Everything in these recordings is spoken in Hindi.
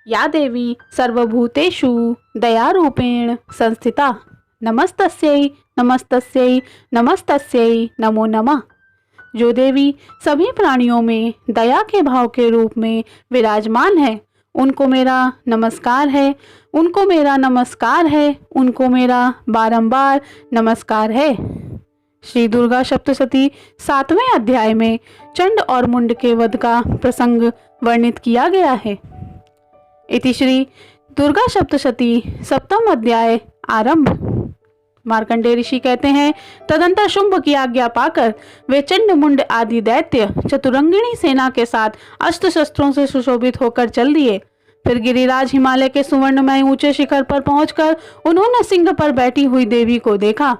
या देवी सर्वभूतेषु दयारूपेण संस्थिता नमस्तस्यै नमस्तस्यै नमस्तस्यै नमो नमः। जो देवी सभी प्राणियों में दया के भाव के रूप में विराजमान है, उनको मेरा नमस्कार है, उनको मेरा नमस्कार है, उनको मेरा बारंबार नमस्कार है। श्री दुर्गा सप्तशती 7वें अध्याय में चंड और मुंड के वध का प्रसंग वर्णित किया गया है। इति श्री दुर्गा सप्तशती 7वां अध्याय आरंभ। मार्कंडेय ऋषि कहते हैं, तदंतर शुंभ की आज्ञा पाकर वे चंड मुंड आदि दैत्य चतुरंगिणी सेना के साथ अस्त्र शस्त्रों से सुशोभित होकर चल दिए। फिर गिरिराज हिमालय के सुवर्णमय ऊंचे शिखर पर पहुंचकर उन्होंने सिंह पर बैठी हुई देवी को देखा।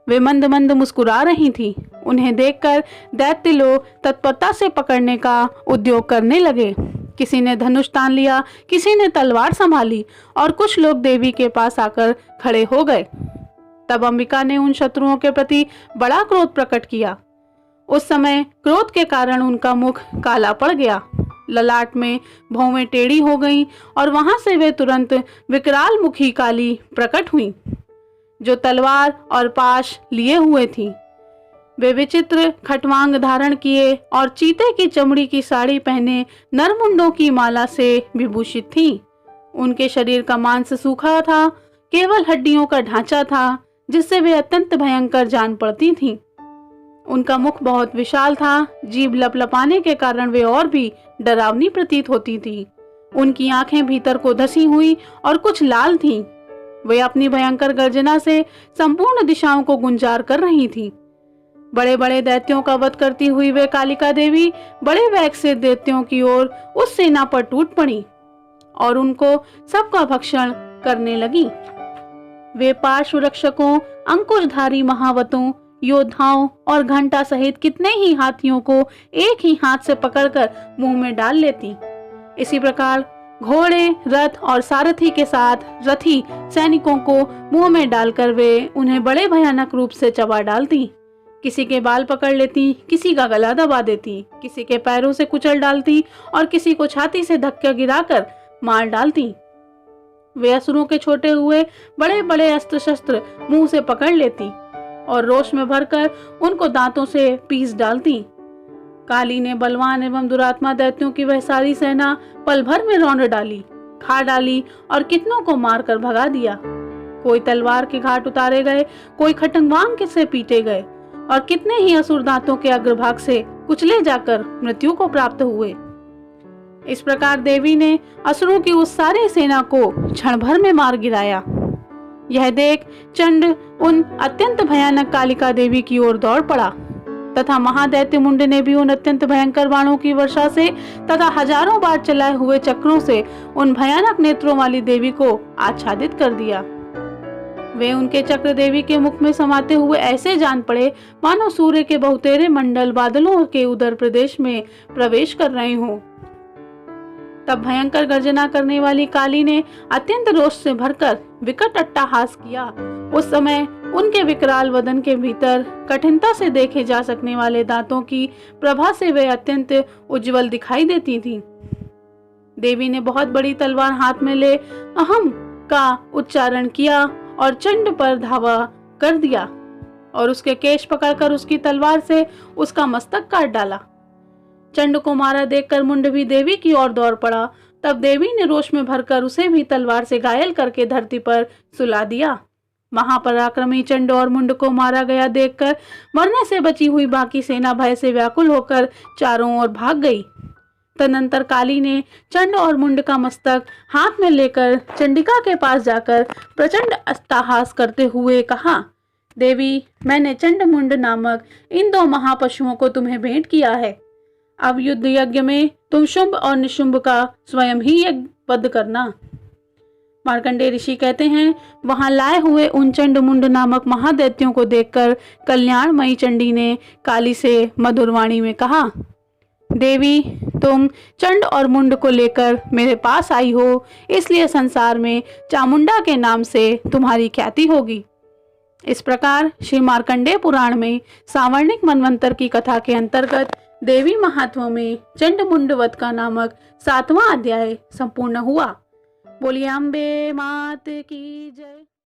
वे मंद मंद मुस्कुरा रही थीं। उन्हें देखकर दैत्य लोग तत्परता से पकड़ने का उद्योग करने लगे। किसी ने धनुष तान लिया, किसी ने तलवार संभाली और कुछ लोग देवी के पास आकर खड़े हो गए। तब अंबिका ने उन शत्रुओं के प्रति बड़ा क्रोध प्रकट किया। उस समय क्रोध के कारण उनका मुख काला पड़ गया, ललाट में भौवें टेढ़ी हो गईं और वहां से वे तुरंत विकराल मुखी काली प्रकट हुईं, जो तलवार और पाश लिए हुए थीं। वे विचित्र खटवांग धारण किए और चीते की चमड़ी की साड़ी पहने नरमुंडों की माला से विभूषित थीं। उनके शरीर का मांस सूखा था, केवल हड्डियों का ढांचा था, जिससे वे अत्यंत भयंकर जान पड़ती थीं। उनका मुख बहुत विशाल था, जीभ लपलपाने के कारण वे और भी डरावनी प्रतीत होती थी। उनकी आंखें भीतर को धसी हुई और कुछ लाल थीं। वे अपनी भयंकर गर्जना से संपूर्ण दिशाओं को गुंजार कर रही थीं। बड़े बड़े दैत्यों का वध करती हुई वे कालिका देवी बड़े वेग से दैत्यों की ओर उस सेना पर टूट पड़ी और उनको सबका भक्षण करने लगी। वे पार्श्व रक्षकों, अंकुशधारी महावतों, योद्धाओं और घंटा सहित कितने ही हाथियों को एक ही हाथ से पकड़कर मुंह में डाल लेती। इसी प्रकार घोड़े, रथ और सारथी के साथ रथी सैनिकों को मुंह में डालकर वे उन्हें बड़े भयानक रूप से चबा डालती। किसी के बाल पकड़ लेती, किसी का गला दबा देती, किसी के पैरों से कुचल डालती और किसी को छाती से धक्का गिराकर मार डालती। वे असुरों के छोटे हुए बड़े बड़े अस्त्र शस्त्र मुंह से पकड़ लेती और रोष में भरकर उनको दांतों से पीस डालती। काली ने बलवान एवं दुरात्मा दैत्यों की वह सारी सेना पल भर में रौंद डाली, खा डाली और कितनों को मारकर भगा दिया। कोई तलवार के घाट उतारे गए, कोई खटंगवांग से पीटे गए और कितने ही असुर दांतों के अग्रभाग से कुचले जाकर मृत्यु को प्राप्त हुए। इस प्रकार देवी ने असुरों की उस सारी सेना को क्षण भर में मार गिराया। यह देख चंड उन अत्यंत भयानक कालिका देवी की ओर दौड़ पड़ा तथा महादैत्य मुंड ने भी उन अत्यंत भयंकर बाणों की वर्षा से तथा हजारों बार चलाए हुए चक्रों से उन भयानक नेत्रों वाली देवी को आच्छादित कर दिया। वे उनके चक्र देवी के मुख में समाते हुए ऐसे जान पड़े मानो सूर्य के बहुतेरे मंडल बादलों के उदर प्रदेश में प्रवेश कर रहे हों। तब भयंकर गर्जना करने वाली काली ने अत्यंत रोष से भरकर विकट अट्टहास किया। उस समय उनके विकराल वदन के भीतर कठिनता से देखे जा सकने वाले दांतों की प्रभा से वे अत्यंत उज्जवल दिखाई देती थीं। देवी ने बहुत बड़ी तलवार हाथ में ले अहम का उच्चारण किया और चंड पर धावा कर दिया और उसके केश पकड़कर उसकी तलवार से उसका मस्तक काट डाला। चंड को मारा देखकर मुंड भी देवी की ओर दौड़ पड़ा। तब देवी ने रोष में भरकर उसे भी तलवार से घायल करके धरती पर सुला दिया। महापराक्रमी चंड और मुंड को मारा गया देखकर मरने से बची हुई बाकी सेना भय से व्याकुल होकर चारों ओर भाग गई। तदनंतर काली ने चंड और मुंड का मस्तक हाथ में लेकर चंडिका के पास जाकर प्रचंड अट्टहास करते हुए कहा, देवी, मैंने चंड मुंड नामक इन दो महापशुओं को तुम्हें भेंट किया है। अब युद्ध यज्ञ में तुम शुंभ और निशुंभ का स्वयं ही यज्ञ वध करना। मार्कंडेय ऋषि कहते हैं, वहां लाए हुए उन चंड मुंड नामक महादैत्यों को देखकर कल्याणमयी चंडी ने काली से मधुरवाणी में कहा, देवी, तुम चंड और मुंड को लेकर मेरे पास आई हो, इसलिए संसार में चामुंडा के नाम से तुम्हारी ख्याति होगी। इस प्रकार श्री मार्कंडेय पुराण में सावर्णिक मनवंतर की कथा के अंतर्गत देवी महात्म्य में चंड मुंड वध का नामक 7वां अध्याय संपूर्ण हुआ। बोलिए अम्बे मात की जय।